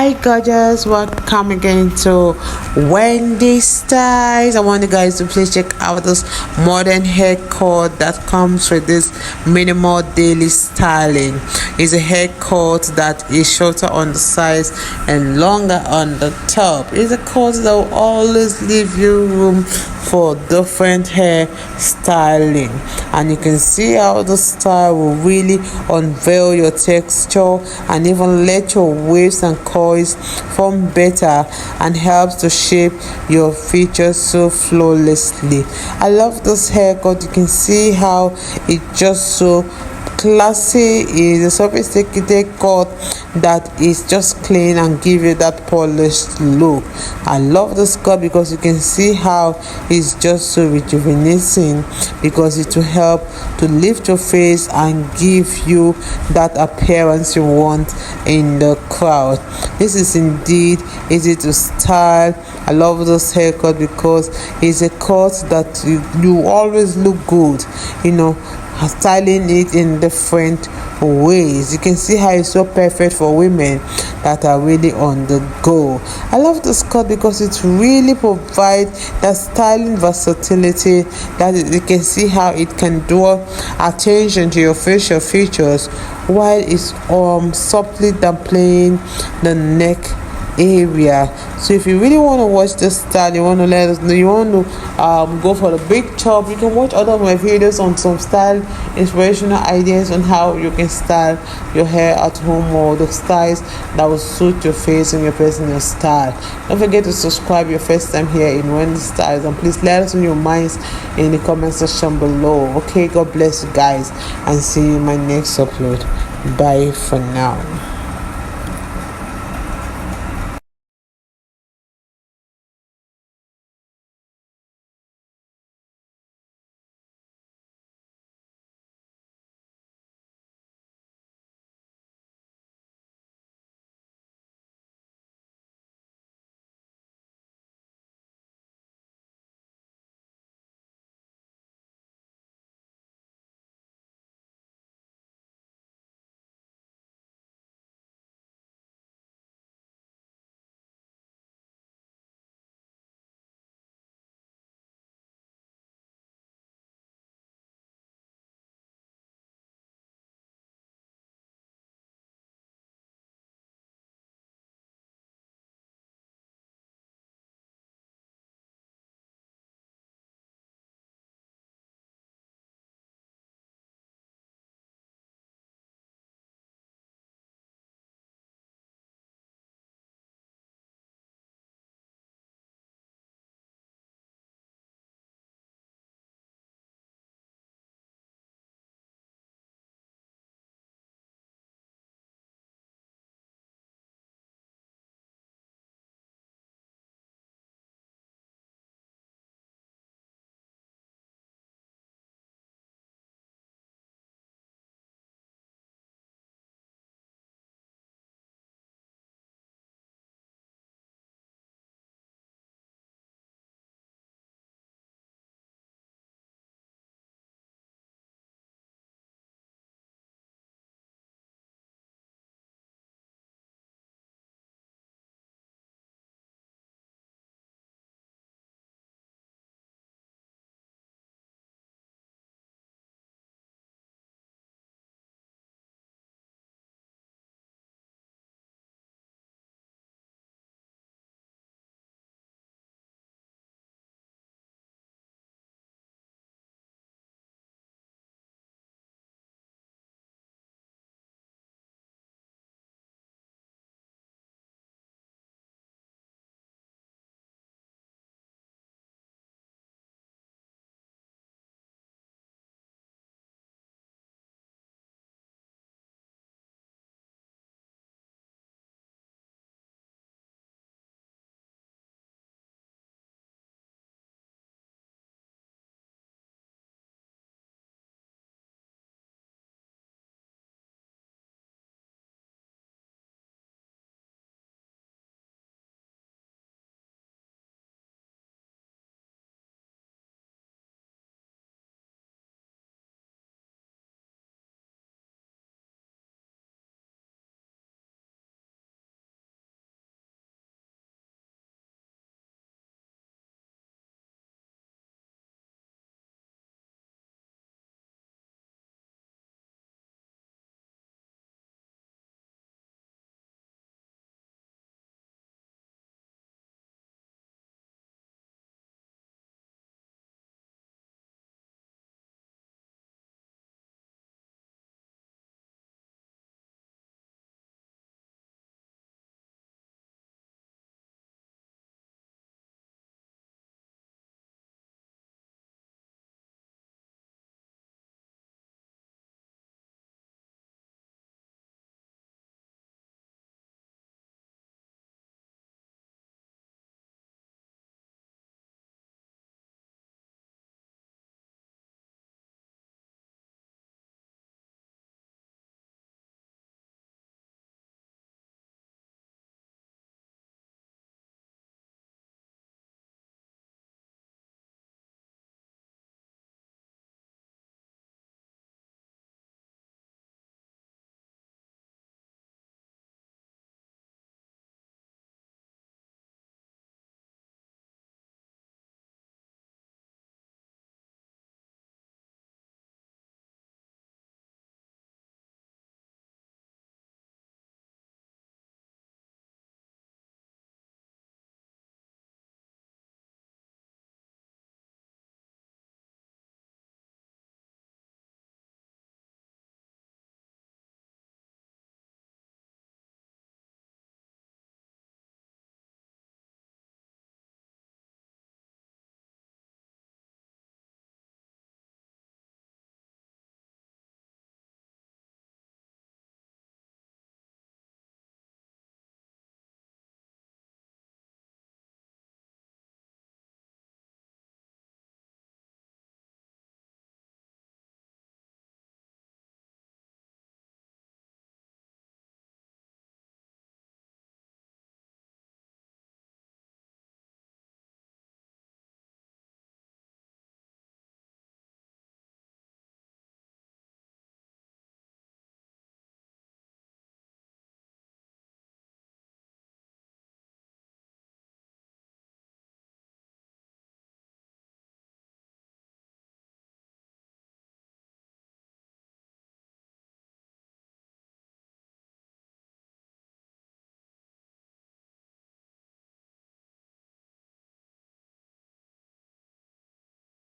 Hi gorgeous, welcome again to Wendy Styles. I want you guys to please check out this modern haircut that comes with this minimal daily styling. It's a haircut that is shorter on the sides and longer on the top. It's a cut that will always leave you room for different hair styling, and you can see how the style will really unveil your texture and even let your waves and coils form better and helps to shape your features so flawlessly. I love this haircut. You can see how it just so classy, is a sophisticated cut that is just clean and give you that polished look. I love this cut because you can see how it's just so rejuvenating, because it will help to lift your face and give you that appearance you want in the crowd. This is indeed easy to style. I love this haircut because it's a cut that you always look good, styling it in different ways. You can see how it's so perfect for women that are really on the go. I love this cut because it really provides that styling versatility that you can see how it can draw attention to your facial features while it's softly downplaying the neck area. So if you really want to watch this style, you want to let us know, you want to go for the big chop, you can watch other of my videos on some style inspirational ideas on how you can style your hair at home, or the styles that will suit your face and your personal style. Don't forget to subscribe your first time here in Wendy Styles, and please let us know your minds in the comment section below. Okay, God bless you guys, and see you in my next upload. Bye for now.